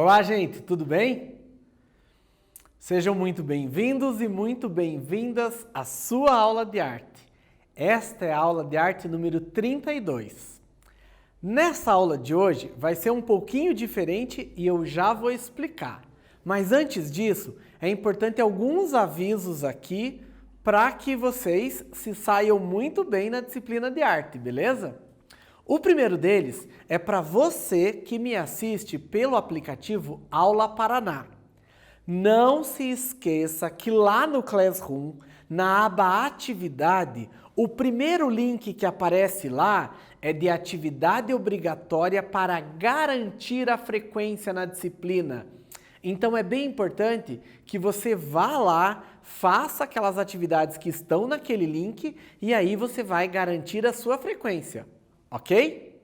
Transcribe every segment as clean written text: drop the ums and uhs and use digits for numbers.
Olá, gente, tudo bem? Sejam muito bem-vindos e muito bem-vindas à sua aula de arte. Esta é a aula de arte número 32. Nessa aula de hoje vai ser um pouquinho diferente e eu já vou explicar. Mas antes disso, é importante alguns avisos aqui para que vocês se saiam muito bem na disciplina de arte, beleza? O primeiro deles é para você que me assiste pelo aplicativo Aula Paraná. Não se esqueça que lá no Classroom, na aba Atividade, o primeiro link que aparece lá é de atividade obrigatória para garantir a frequência na disciplina. Então é bem importante que você vá lá, faça aquelas atividades que estão naquele link e aí você vai garantir a sua frequência. Ok?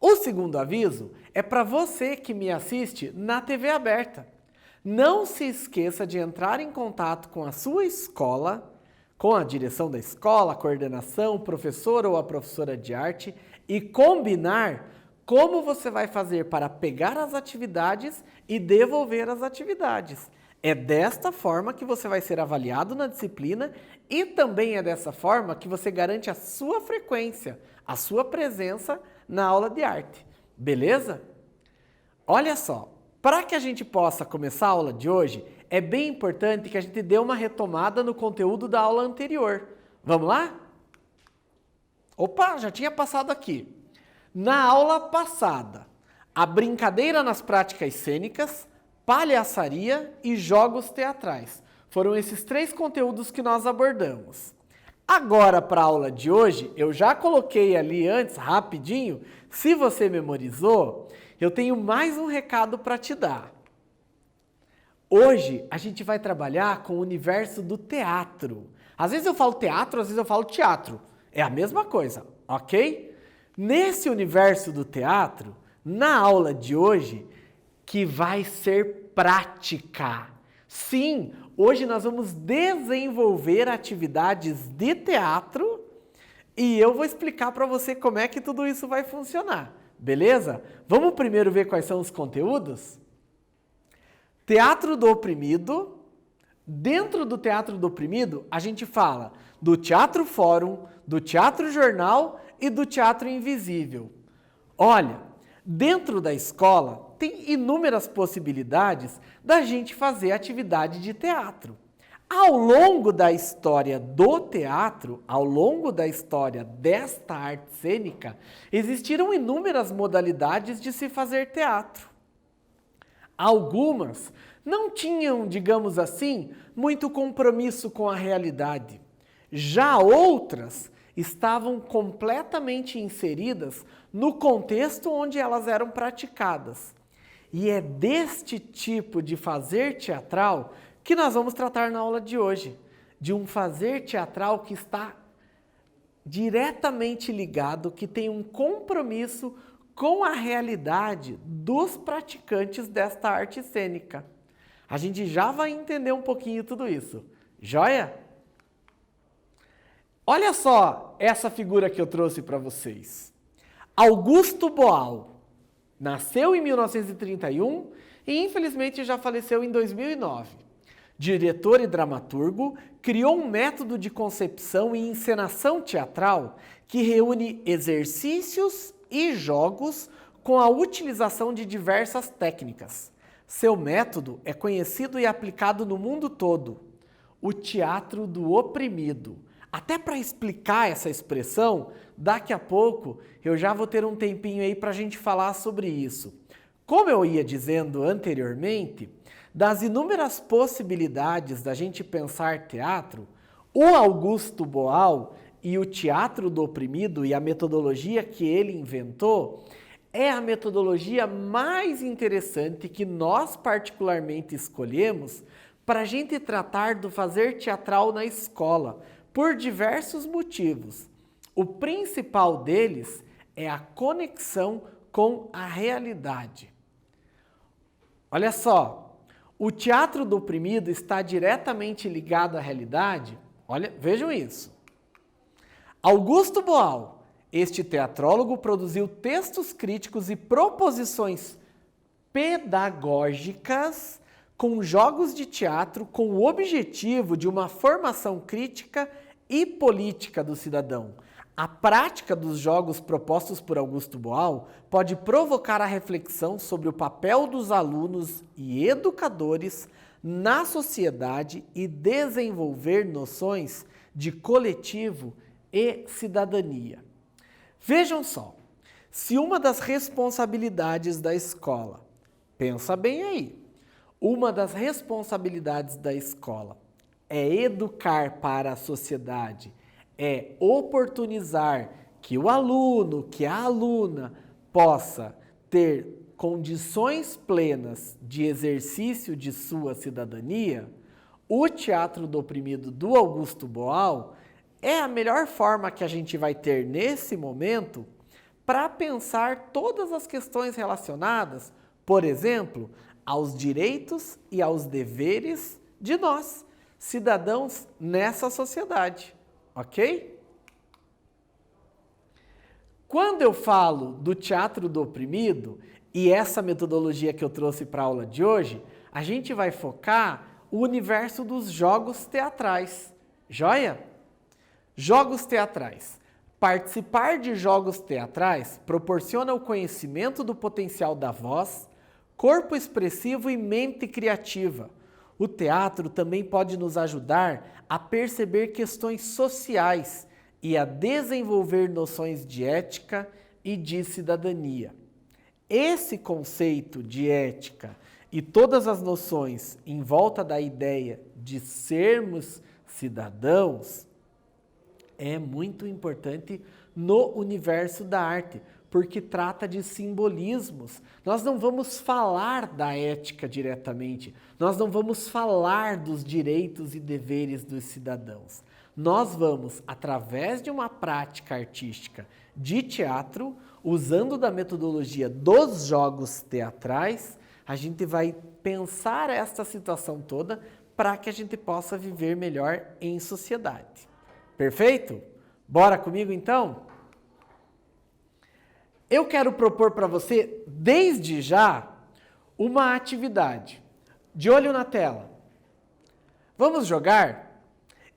O segundo aviso é para você que me assiste na TV aberta. Não se esqueça de entrar em contato com a sua escola, com a direção da escola, a coordenação, o professor ou a professora de arte e combinar como você vai fazer para pegar as atividades e devolver as atividades. É desta forma que você vai ser avaliado na disciplina e também é dessa forma que você garante a sua frequência, a sua presença na aula de arte. Beleza? Olha só, para que a gente possa começar a aula de hoje, é bem importante que a gente dê uma retomada no conteúdo da aula anterior. Vamos lá? Opa, já tinha passado aqui. Na aula passada, a brincadeira nas práticas cênicas, palhaçaria e jogos teatrais. Foram esses três conteúdos que nós abordamos. Agora, para a aula de hoje, eu já coloquei ali antes, rapidinho, se você memorizou, eu tenho mais um recado para te dar. Hoje, a gente vai trabalhar com o universo do teatro. Às vezes eu falo teatro, às vezes eu falo teatro. É a mesma coisa, ok? Nesse universo do teatro, na aula de hoje, que vai ser prática. Sim, hoje nós vamos desenvolver atividades de teatro e eu vou explicar para você como é que tudo isso vai funcionar, beleza? Vamos primeiro ver quais são os conteúdos? Teatro do oprimido. Dentro do teatro do oprimido, a gente fala do teatro fórum, do teatro jornal e do teatro invisível. Olha, dentro da escola, tem inúmeras possibilidades da gente fazer atividade de teatro. Ao longo da história do teatro, ao longo da história desta arte cênica, existiram inúmeras modalidades de se fazer teatro. Algumas não tinham, digamos assim, muito compromisso com a realidade. Já outras estavam completamente inseridas no contexto onde elas eram praticadas. E é deste tipo de fazer teatral que nós vamos tratar na aula de hoje. De um fazer teatral que está diretamente ligado, que tem um compromisso com a realidade dos praticantes desta arte cênica. A gente já vai entender um pouquinho tudo isso. Joia? Olha só essa figura que eu trouxe para vocês. Augusto Boal nasceu em 1931 e infelizmente já faleceu em 2009. Diretor e dramaturgo, criou um método de concepção e encenação teatral que reúne exercícios e jogos com a utilização de diversas técnicas. Seu método é conhecido e aplicado no mundo todo. O teatro do oprimido. Até para explicar essa expressão, daqui a pouco eu já vou ter um tempinho aí para a gente falar sobre isso. Como eu ia dizendo anteriormente, das inúmeras possibilidades da gente pensar teatro, o Augusto Boal e o teatro do oprimido e a metodologia que ele inventou é a metodologia mais interessante que nós particularmente escolhemos para a gente tratar do fazer teatral na escola, por diversos motivos. O principal deles é a conexão com a realidade. Olha só, o teatro do oprimido está diretamente ligado à realidade. Olha, vejam isso. Augusto Boal, este teatrólogo, produziu textos críticos e proposições pedagógicas com jogos de teatro com o objetivo de uma formação crítica e política do cidadão. A prática dos jogos propostos por Augusto Boal pode provocar a reflexão sobre o papel dos alunos e educadores na sociedade e desenvolver noções de coletivo e cidadania. Vejam só, se uma das responsabilidades da escola, pensa bem aí, uma das responsabilidades da escola é educar para a sociedade, é oportunizar que o aluno, que a aluna possa ter condições plenas de exercício de sua cidadania, o Teatro do Oprimido do Augusto Boal é a melhor forma que a gente vai ter nesse momento para pensar todas as questões relacionadas, por exemplo, aos direitos e aos deveres de nós, cidadãos nessa sociedade, ok? Quando eu falo do Teatro do Oprimido, e essa metodologia que eu trouxe para a aula de hoje, a gente vai focar o universo dos jogos teatrais, joia? Jogos teatrais. Participar de jogos teatrais proporciona o conhecimento do potencial da voz, corpo expressivo e mente criativa. O teatro também pode nos ajudar a perceber questões sociais e a desenvolver noções de ética e de cidadania. Esse conceito de ética e todas as noções em volta da ideia de sermos cidadãos é muito importante no universo da arte, porque trata de simbolismos. Nós não vamos falar da ética diretamente, nós não vamos falar dos direitos e deveres dos cidadãos. Nós vamos, através de uma prática artística de teatro, usando da metodologia dos jogos teatrais, a gente vai pensar esta situação toda para que a gente possa viver melhor em sociedade. Perfeito? Bora comigo então? Eu quero propor para você, desde já, uma atividade. De olho na tela. Vamos jogar?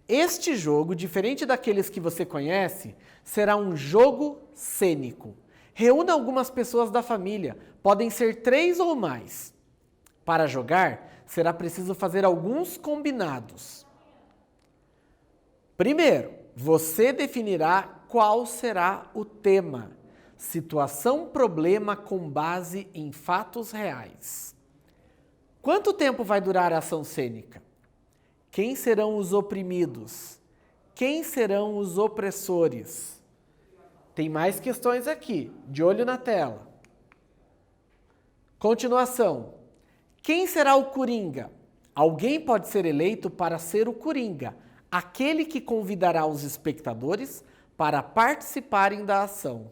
Este jogo, diferente daqueles que você conhece, será um jogo cênico. Reúna algumas pessoas da família, podem ser 3 ou mais. Para jogar, será preciso fazer alguns combinados. Primeiro, você definirá qual será o tema. Situação-problema com base em fatos reais. Quanto tempo vai durar a ação cênica? Quem serão os oprimidos? Quem serão os opressores? Tem mais questões aqui, de olho na tela. Continuação. Quem será o Coringa? Alguém pode ser eleito para ser o Coringa, aquele que convidará os espectadores para participarem da ação.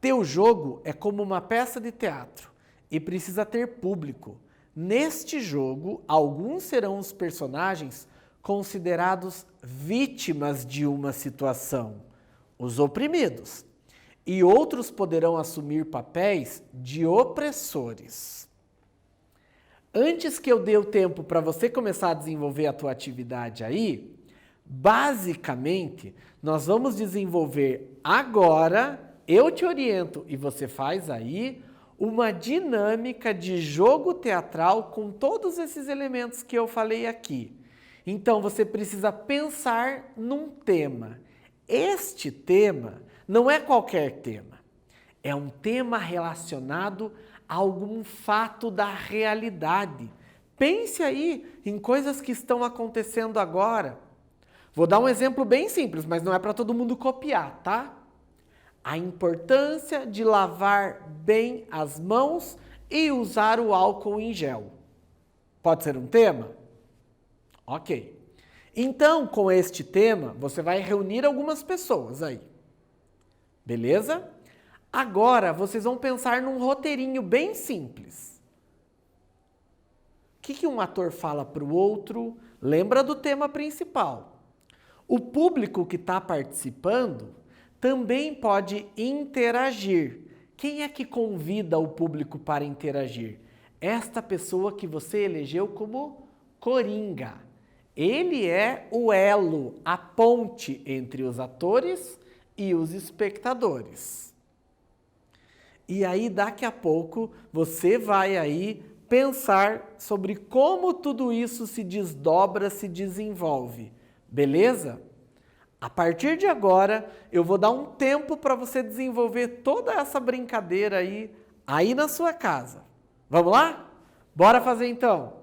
Teu jogo é como uma peça de teatro e precisa ter público. Neste jogo, alguns serão os personagens considerados vítimas de uma situação, os oprimidos, e outros poderão assumir papéis de opressores. Antes que eu dê o tempo para você começar a desenvolver a tua atividade aí, basicamente, nós vamos desenvolver agora, eu te oriento e você faz aí, uma dinâmica de jogo teatral com todos esses elementos que eu falei aqui. Então, você precisa pensar num tema. Este tema não é qualquer tema. É um tema relacionado a algum fato da realidade. Pense aí em coisas que estão acontecendo agora. Vou dar um exemplo bem simples, mas não é para todo mundo copiar, tá? A importância de lavar bem as mãos e usar o álcool em gel. Pode ser um tema? Ok. Então, com este tema, você vai reunir algumas pessoas aí. Beleza? Agora, vocês vão pensar num roteirinho bem simples. O que um ator fala para o outro? Lembra do tema principal. O público que está participando também pode interagir. Quem é que convida o público para interagir? Esta pessoa que você elegeu como coringa. Ele é o elo, a ponte entre os atores e os espectadores. E aí, daqui a pouco, você vai aí pensar sobre como tudo isso se desdobra, se desenvolve. Beleza? A partir de agora, eu vou dar um tempo para você desenvolver toda essa brincadeira aí na sua casa. Vamos lá? Bora fazer então!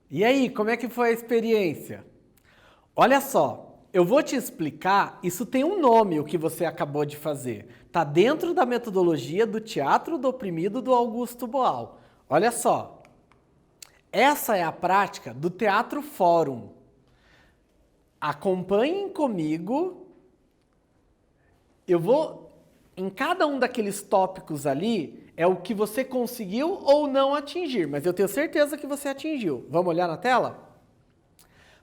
E aí, como é que foi a experiência? Olha só, eu vou te explicar, isso tem um nome, o que você acabou de fazer. Está dentro da metodologia do teatro do oprimido do Augusto Boal. Olha só, essa é a prática do Teatro Fórum. Acompanhem comigo, eu vou, em cada um daqueles tópicos ali, é o que você conseguiu ou não atingir, mas eu tenho certeza que você atingiu. Vamos olhar na tela?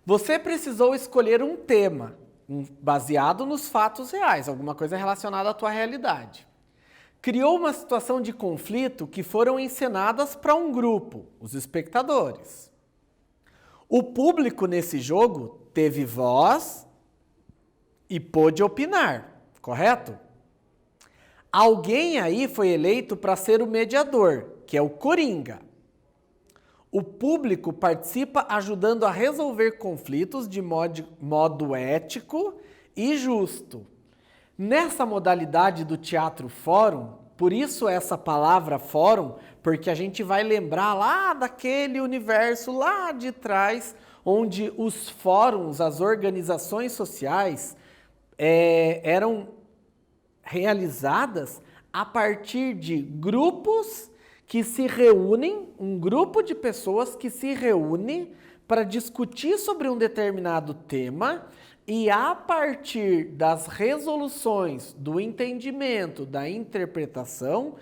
Você precisou escolher um tema baseado nos fatos reais, alguma coisa relacionada à tua realidade. Criou uma situação de conflito que foram encenadas para um grupo, os espectadores. O público nesse jogo teve voz e pôde opinar, correto? Alguém aí foi eleito para ser o mediador, que é o Coringa. O público participa ajudando a resolver conflitos de modo ético e justo. Nessa modalidade do teatro fórum, por isso essa palavra fórum, porque a gente vai lembrar lá daquele universo lá de trás, onde os fóruns, as organizações sociais, eram realizadas a partir de grupos que se reúnem, um grupo de pessoas que se reúne para discutir sobre um determinado tema e a partir das resoluções, do entendimento, da interpretação,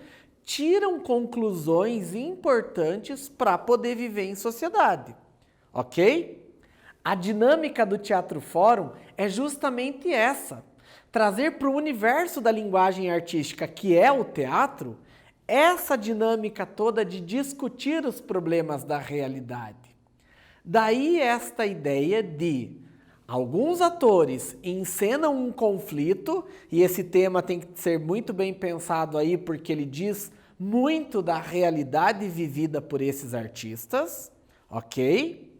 tiram conclusões importantes para poder viver em sociedade, ok? A dinâmica do Teatro Fórum é justamente essa, trazer para o universo da linguagem artística, que é o teatro, essa dinâmica toda de discutir os problemas da realidade. Daí esta ideia de alguns atores encenam um conflito, e esse tema tem que ser muito bem pensado aí, porque ele diz muito da realidade vivida por esses artistas, ok?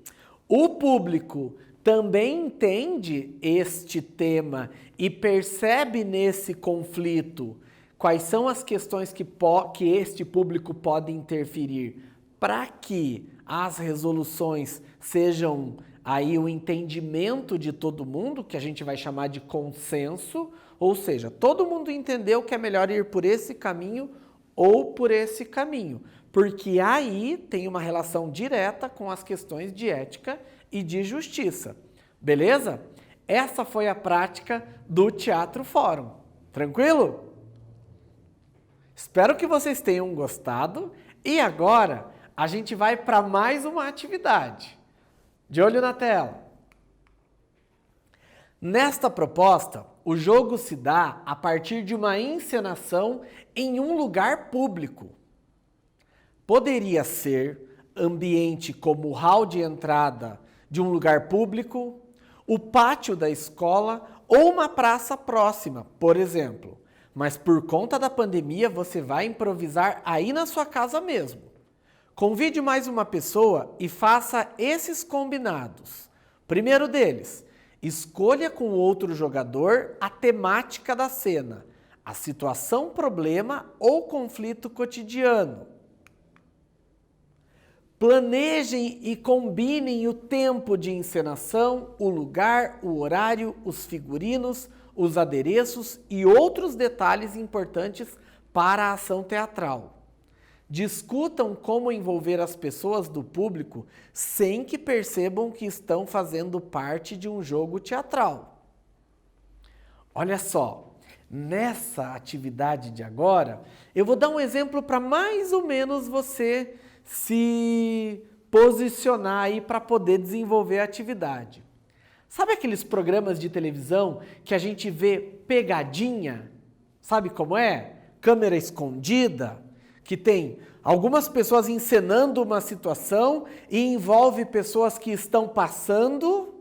O público também entende este tema e percebe nesse conflito quais são as questões que este público pode interferir para que as resoluções sejam aí o entendimento de todo mundo, que a gente vai chamar de consenso, ou seja, todo mundo entendeu que é melhor ir por esse caminho ou por esse caminho, porque aí tem uma relação direta com as questões de ética e de justiça. Beleza? Essa foi a prática do Teatro Fórum. Tranquilo? Espero que vocês tenham gostado e agora a gente vai para mais uma atividade. De olho na tela. Nesta proposta, o jogo se dá a partir de uma encenação em um lugar público. Poderia ser ambiente como o hall de entrada de um lugar público, o pátio da escola ou uma praça próxima, por exemplo. Mas por conta da pandemia, você vai improvisar aí na sua casa mesmo. Convide mais uma pessoa e faça esses combinados. Primeiro deles, escolha com o outro jogador a temática da cena, a situação, problema ou conflito cotidiano. Planejem e combinem o tempo de encenação, o lugar, o horário, os figurinos, os adereços e outros detalhes importantes para a ação teatral. Discutam como envolver as pessoas do público sem que percebam que estão fazendo parte de um jogo teatral. Olha só, nessa atividade de agora, eu vou dar um exemplo para mais ou menos você se posicionar aí para poder desenvolver a atividade. Sabe aqueles programas de televisão que a gente vê pegadinha? Sabe como é? Câmera escondida, que tem algumas pessoas encenando uma situação e envolve pessoas que estão passando.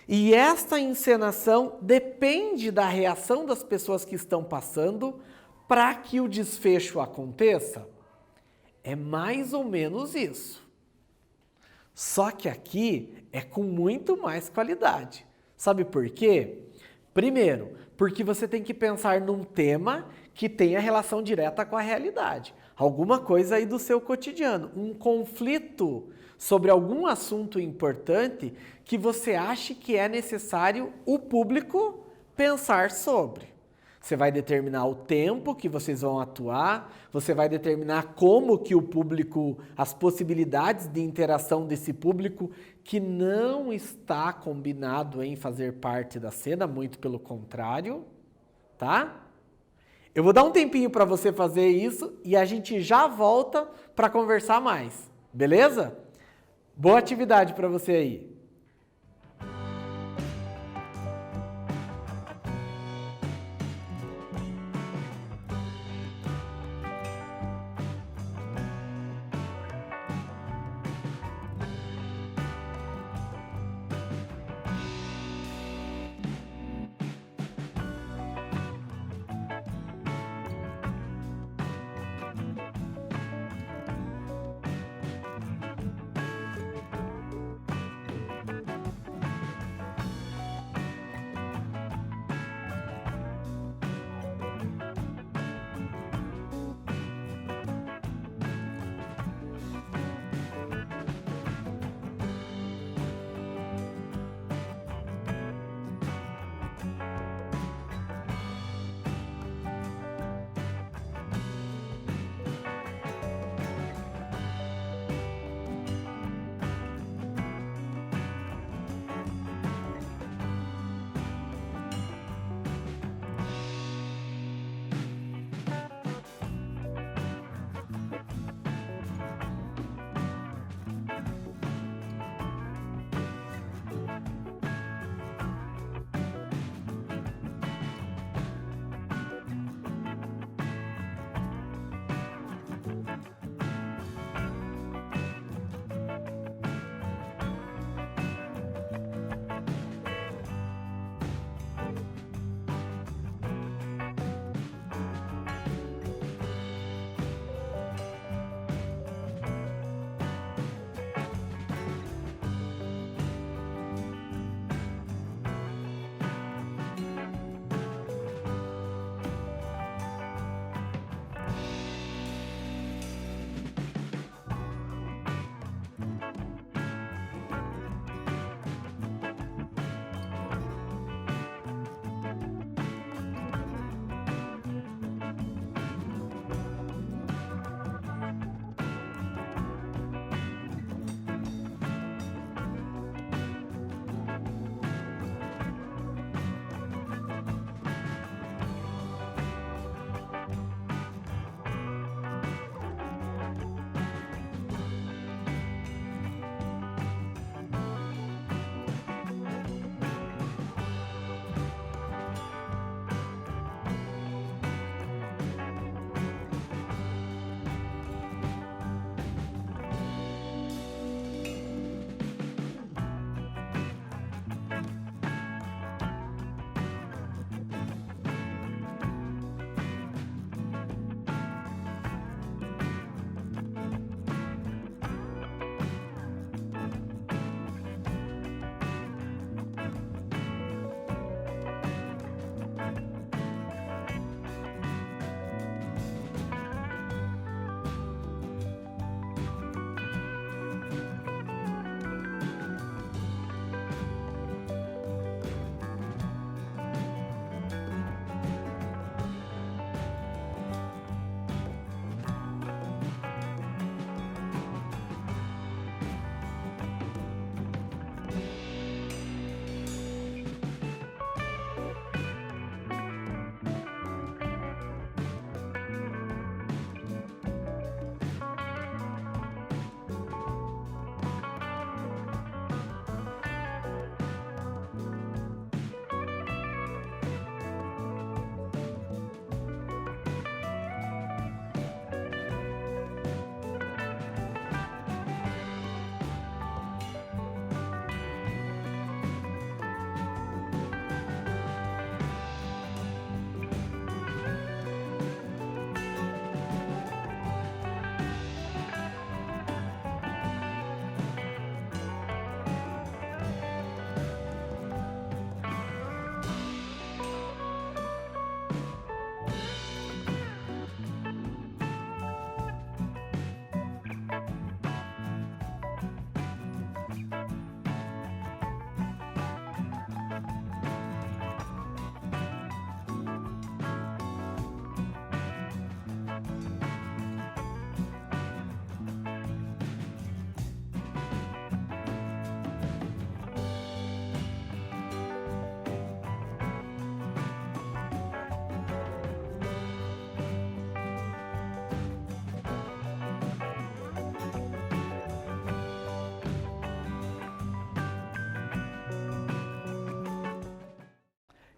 E esta encenação depende da reação das pessoas que estão passando para que o desfecho aconteça. É mais ou menos isso. Só que aqui é com muito mais qualidade. Sabe por quê? Primeiro, Porque você tem que pensar num tema que tenha relação direta com a realidade. Alguma coisa aí do seu cotidiano, um conflito sobre algum assunto importante que você ache que é necessário o público pensar sobre. Você vai determinar o tempo que vocês vão atuar, você vai determinar como que o público, as possibilidades de interação desse público que não está combinado em fazer parte da cena, muito pelo contrário, tá? Eu vou dar um tempinho para você fazer isso e a gente já volta para conversar mais, beleza? Boa atividade para você aí.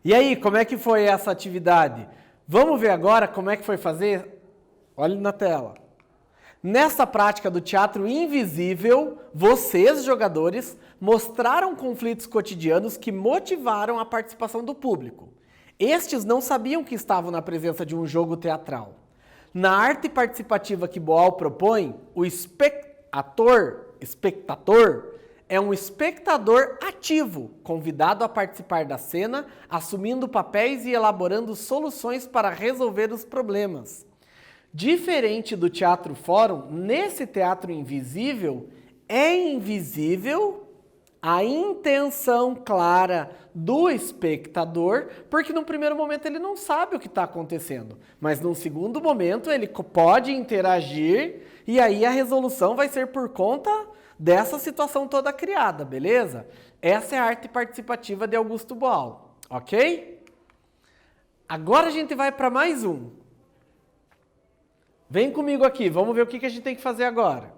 E aí, como é que foi essa atividade? Vamos ver agora como é que foi fazer? Olhe na tela. Nessa prática do teatro invisível, vocês, jogadores, mostraram conflitos cotidianos que motivaram a participação do público. Estes não sabiam que estavam na presença de um jogo teatral. Na arte participativa que Boal propõe, o espectador é um espectador ativo, convidado a participar da cena, assumindo papéis e elaborando soluções para resolver os problemas. Diferente do teatro fórum, nesse teatro invisível, é invisível a intenção clara do espectador, porque no primeiro momento ele não sabe o que está acontecendo, mas num segundo momento ele pode interagir e aí a resolução vai ser por conta dessa situação toda criada, beleza? Essa é a arte participativa de Augusto Boal, ok? Agora a gente vai para mais um. Vem comigo aqui, vamos ver o que a gente tem que fazer agora.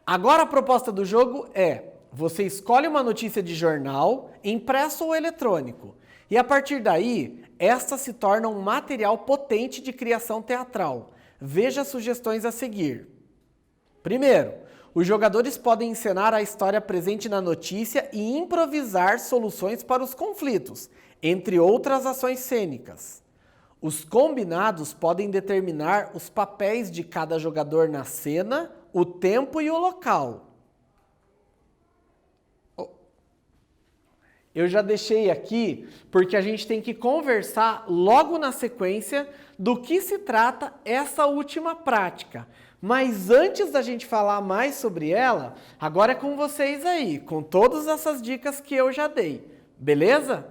Agora a proposta do jogo é, você escolhe uma notícia de jornal, impresso ou eletrônico, e a partir daí, esta se torna um material potente de criação teatral. Veja as sugestões a seguir. Primeiro, os jogadores podem encenar a história presente na notícia e improvisar soluções para os conflitos, entre outras ações cênicas. Os combinados podem determinar os papéis de cada jogador na cena, o tempo e o local. Eu já deixei aqui porque a gente tem que conversar logo na sequência do que se trata essa última prática. Mas antes da gente falar mais sobre ela, agora é com vocês aí, com todas essas dicas que eu já dei. Beleza?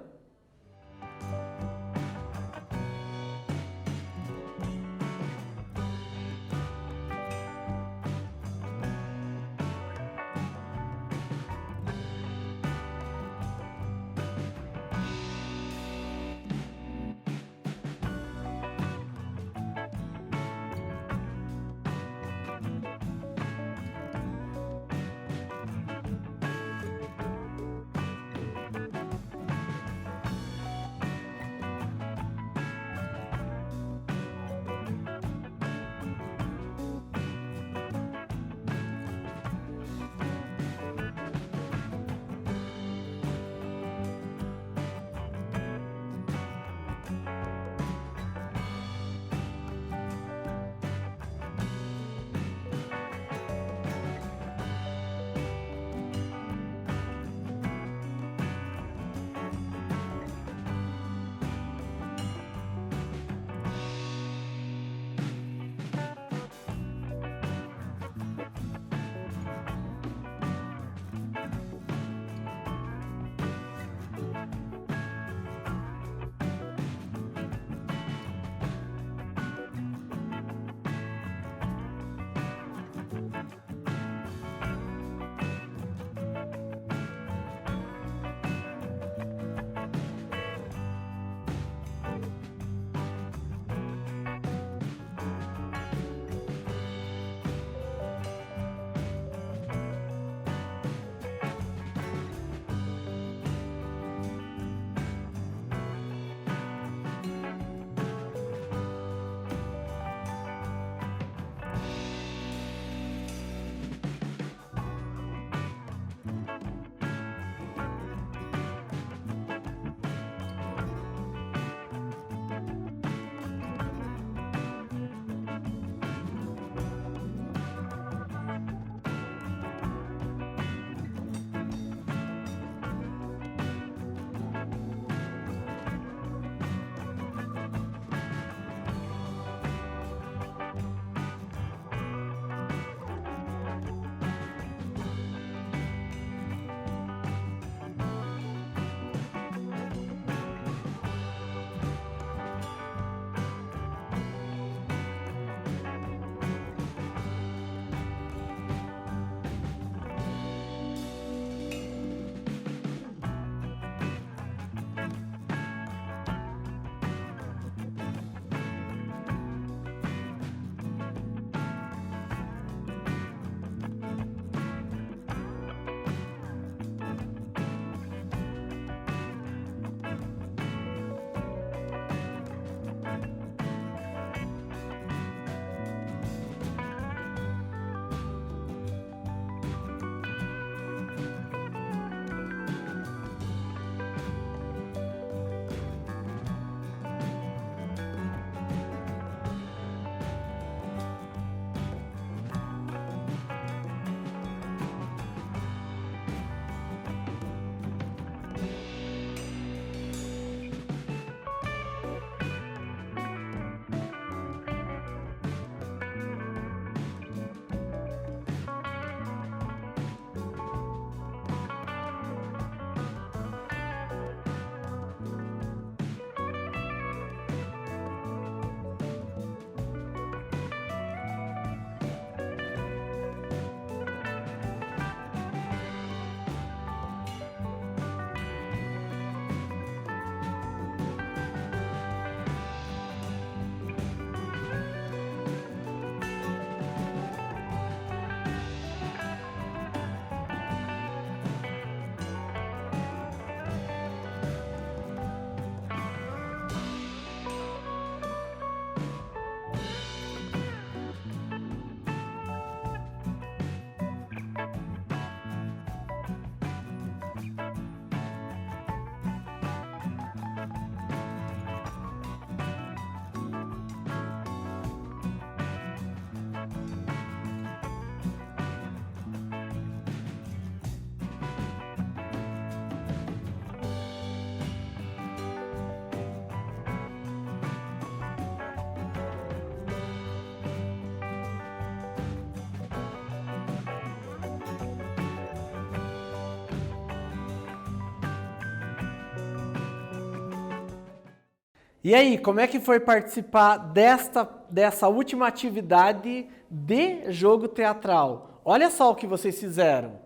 E aí, como é que foi participar dessa última atividade de jogo teatral? Olha só o que vocês fizeram.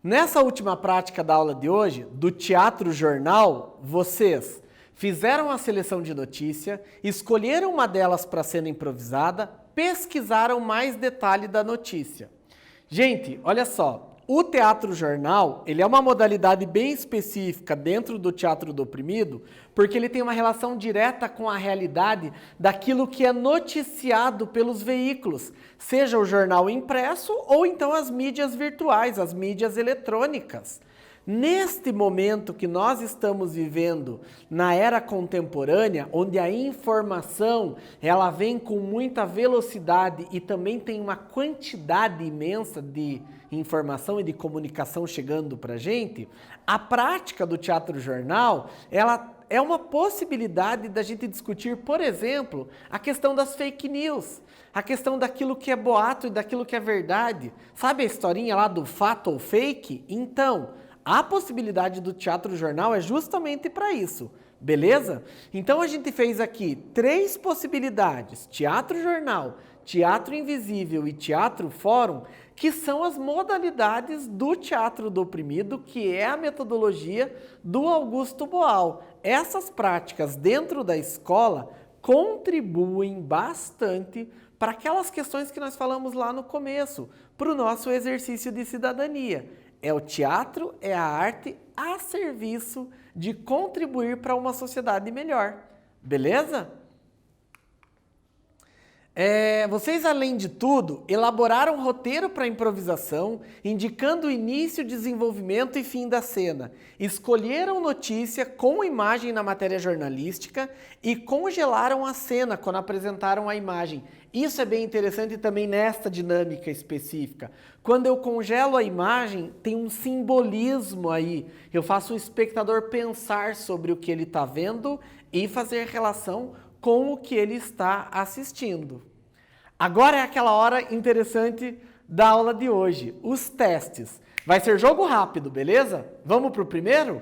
Nessa última prática da aula de hoje, do teatro jornal, vocês fizeram a seleção de notícia, escolheram uma delas para cena improvisada, pesquisaram mais detalhe da notícia. Gente, olha só, o teatro jornal, ele é uma modalidade bem específica dentro do teatro do oprimido, porque ele tem uma relação direta com a realidade daquilo que é noticiado pelos veículos, seja o jornal impresso ou então as mídias virtuais, as mídias eletrônicas. Neste momento que nós estamos vivendo na era contemporânea, onde a informação ela vem com muita velocidade e também tem uma quantidade imensa de informação e de comunicação chegando para a gente, a prática do teatro jornal, ela é uma possibilidade da gente discutir, por exemplo, a questão das fake news, a questão daquilo que é boato e daquilo que é verdade. Sabe a historinha lá do fato ou fake? Então, a possibilidade do teatro jornal é justamente para isso, beleza? Então a gente fez aqui 3 possibilidades, teatro jornal, teatro invisível e teatro fórum, que são as modalidades do teatro do oprimido, que é a metodologia do Augusto Boal. Essas práticas dentro da escola contribuem bastante para aquelas questões que nós falamos lá no começo, para o nosso exercício de cidadania. É o teatro, é a arte a serviço de contribuir para uma sociedade melhor. Beleza? Vocês, além de tudo, elaboraram um roteiro para improvisação, indicando o início, desenvolvimento e fim da cena. Escolheram notícia com imagem na matéria jornalística e congelaram a cena quando apresentaram a imagem. Isso é bem interessante também nesta dinâmica específica. Quando eu congelo a imagem, tem um simbolismo aí. Eu faço o espectador pensar sobre o que ele está vendo e fazer relação com o que ele está assistindo. Agora é aquela hora interessante da aula de hoje, os testes. Vai ser jogo rápido, beleza? Vamos para o primeiro?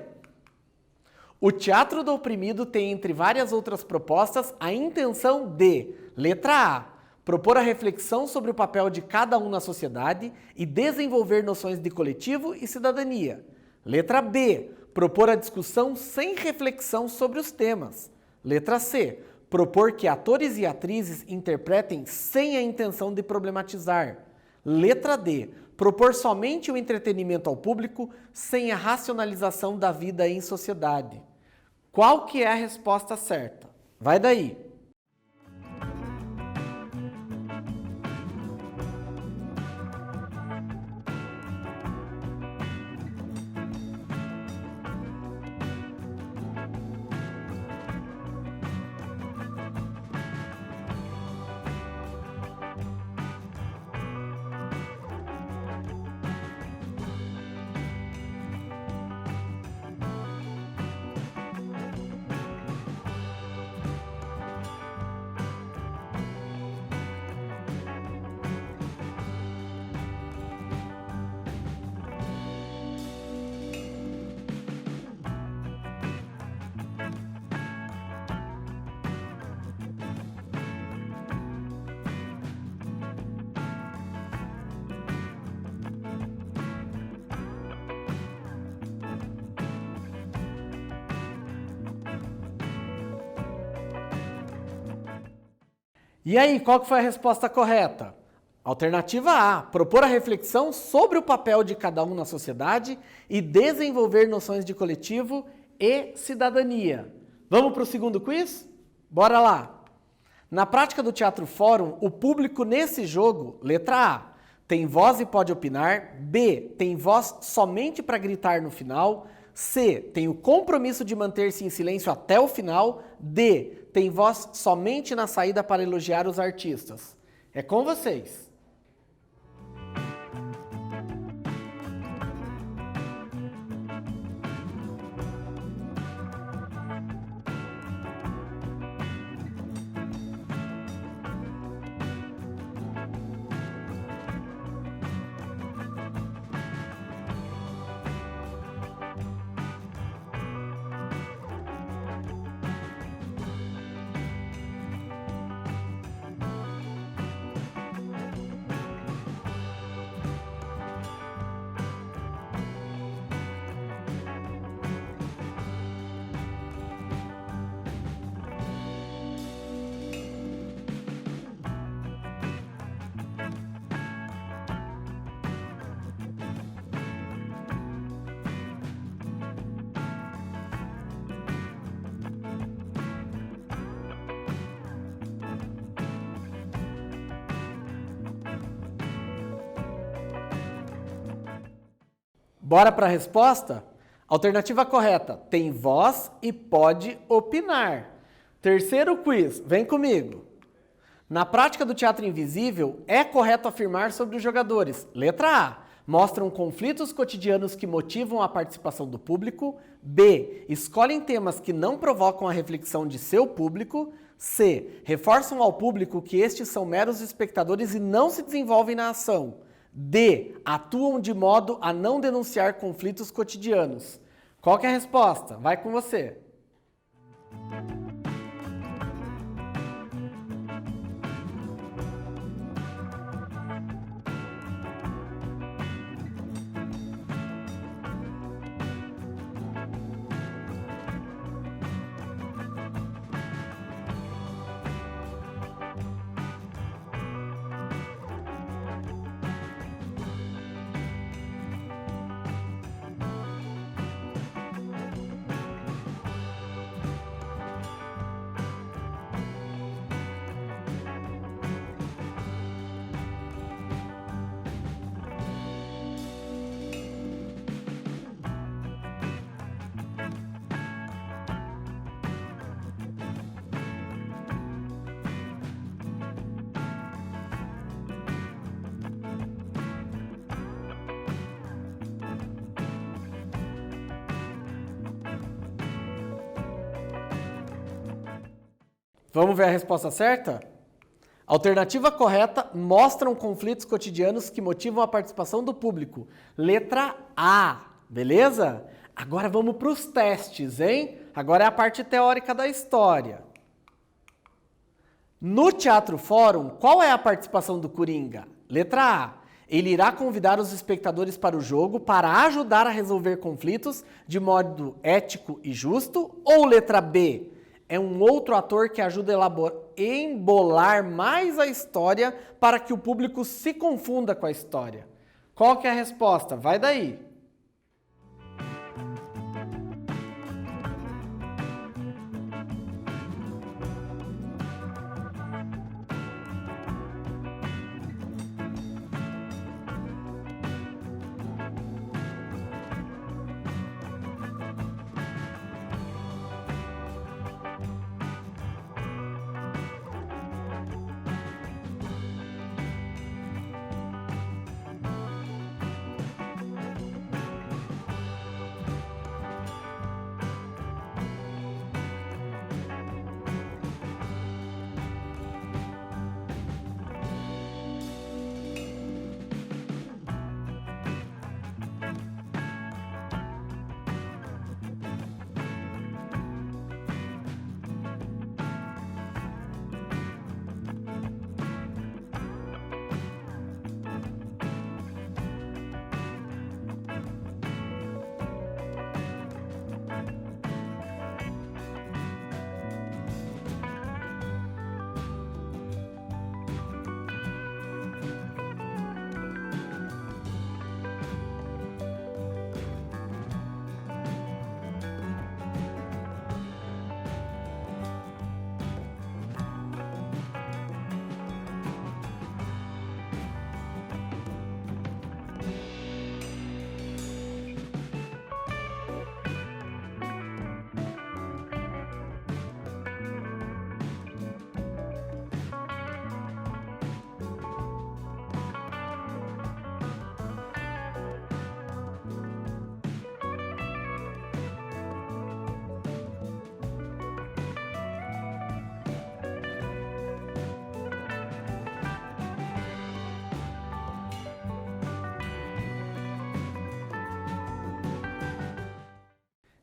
O teatro do oprimido tem, entre várias outras propostas, a intenção de, letra A, propor a reflexão sobre o papel de cada um na sociedade e desenvolver noções de coletivo e cidadania. Letra B, propor a discussão sem reflexão sobre os temas. Letra C, propor que atores e atrizes interpretem sem a intenção de problematizar. Letra D, propor somente o entretenimento ao público sem a racionalização da vida em sociedade. Qual que é a resposta certa? Vai daí! E aí, qual que foi a resposta correta? Alternativa A, propor a reflexão sobre o papel de cada um na sociedade e desenvolver noções de coletivo e cidadania. Vamos para o segundo quiz? Bora lá! Na prática do Teatro Fórum, o público nesse jogo, letra A, tem voz e pode opinar, B, tem voz somente para gritar no final, C, tem o compromisso de manter-se em silêncio até o final, D, tem voz somente na saída para elogiar os artistas. É com vocês. Bora para a resposta? Alternativa correta, tem voz e pode opinar. Terceiro quiz, vem comigo. Na prática do teatro invisível, é correto afirmar sobre os jogadores. Letra A, mostram conflitos cotidianos que motivam a participação do público. B, escolhem temas que não provocam a reflexão de seu público. C, reforçam ao público que estes são meros espectadores e não se desenvolvem na ação. D, atuam de modo a não denunciar conflitos cotidianos. Qual que é a resposta? Vai com você. Vamos ver a resposta certa? Alternativa correta, mostram conflitos cotidianos que motivam a participação do público. Letra A, beleza? Agora vamos para os testes, hein? Agora é a parte teórica da história. No Teatro Fórum, qual é a participação do Coringa? Letra A, ele irá convidar os espectadores para o jogo para ajudar a resolver conflitos de modo ético e justo. Ou letra B, é um outro ator que ajuda a embolar mais a história para que o público se confunda com a história. Qual que é a resposta? Vai daí.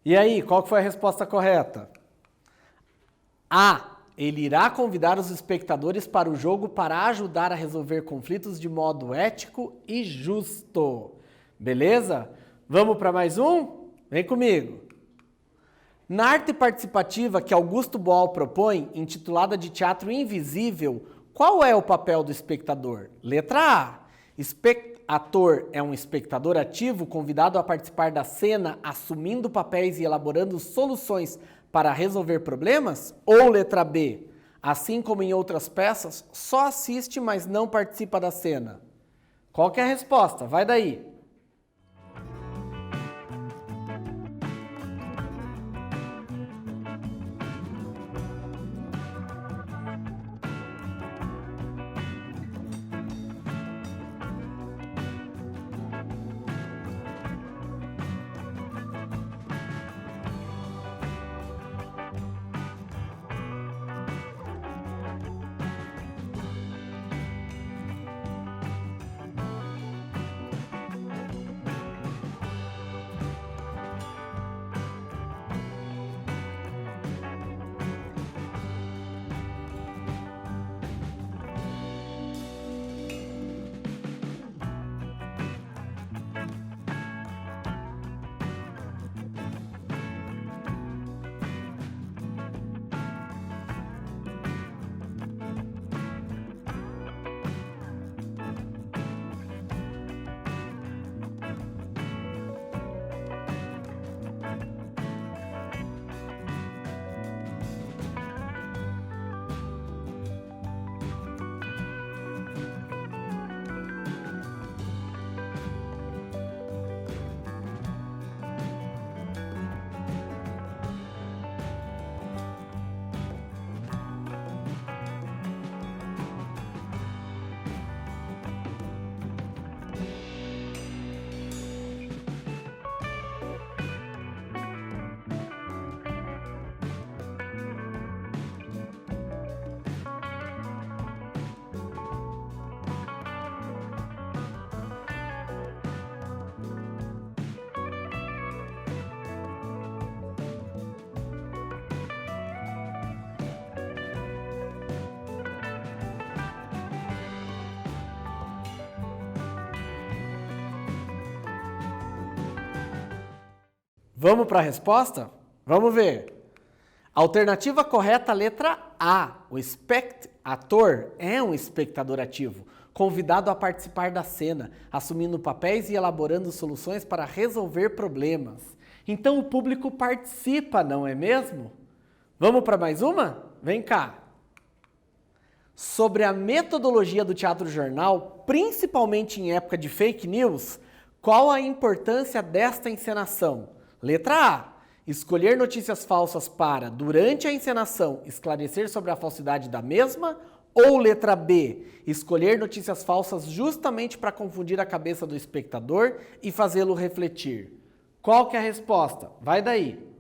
E aí, qual que foi a resposta correta? A. Ele irá convidar os espectadores para o jogo para ajudar a resolver conflitos de modo ético e justo. Beleza? Vamos para mais um? Vem comigo. Na arte participativa que Augusto Boal propõe, intitulada de Teatro Invisível, qual é o papel do espectador? Letra A. Ator é um espectador ativo convidado a participar da cena, assumindo papéis e elaborando soluções para resolver problemas? Ou letra B, assim como em outras peças, só assiste, mas não participa da cena? Qual que é a resposta? Vai daí. Vamos para a resposta? Vamos ver. Alternativa correta, letra A. O ator é um espectador ativo, convidado a participar da cena, assumindo papéis e elaborando soluções para resolver problemas. Então o público participa, não é mesmo? Vamos para mais uma? Vem cá. Sobre a metodologia do teatro jornal, principalmente em época de fake news, qual a importância desta encenação? Letra A. Escolher notícias falsas para, durante a encenação, esclarecer sobre a falsidade da mesma? Ou letra B. Escolher notícias falsas justamente para confundir a cabeça do espectador e fazê-lo refletir? Qual que é a resposta? Vai daí.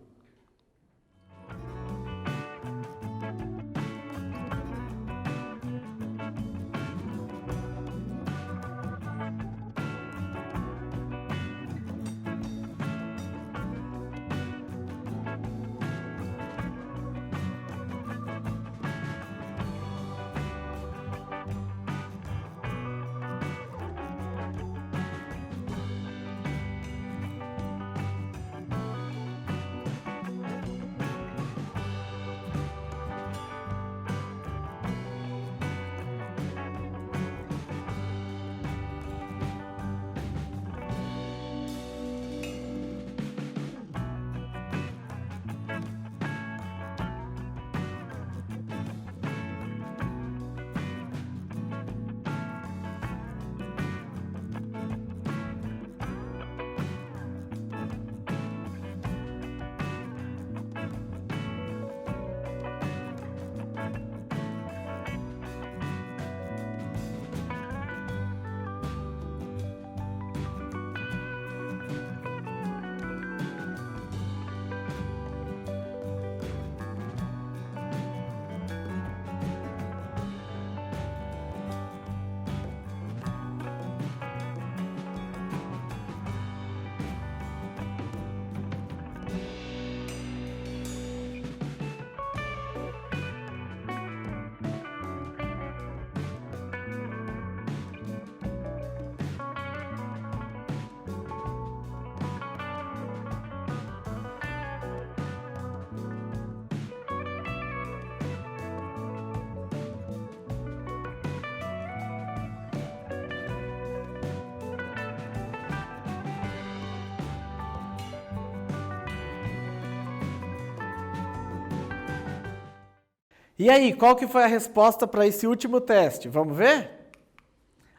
E aí, qual que foi a resposta para esse último teste? Vamos ver?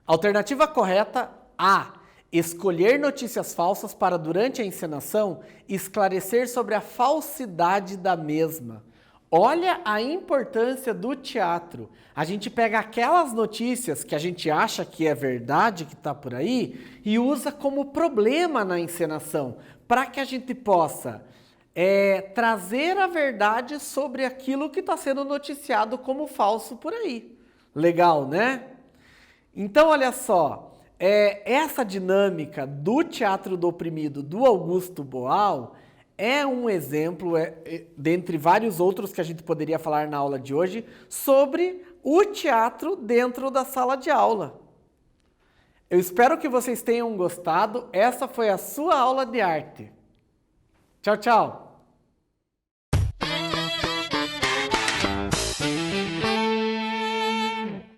Alternativa correta, A. Escolher notícias falsas para, durante a encenação, esclarecer sobre a falsidade da mesma. Olha a importância do teatro. A gente pega aquelas notícias que a gente acha que é verdade, que está por aí, e usa como problema na encenação, para que a gente possa trazer a verdade sobre aquilo que está sendo noticiado como falso por aí. Legal, né? Então, olha só, essa dinâmica do teatro do oprimido do Augusto Boal é um exemplo, dentre vários outros que a gente poderia falar na aula de hoje, sobre o teatro dentro da sala de aula. Eu espero que vocês tenham gostado. Essa foi a sua aula de arte. Tchau, tchau!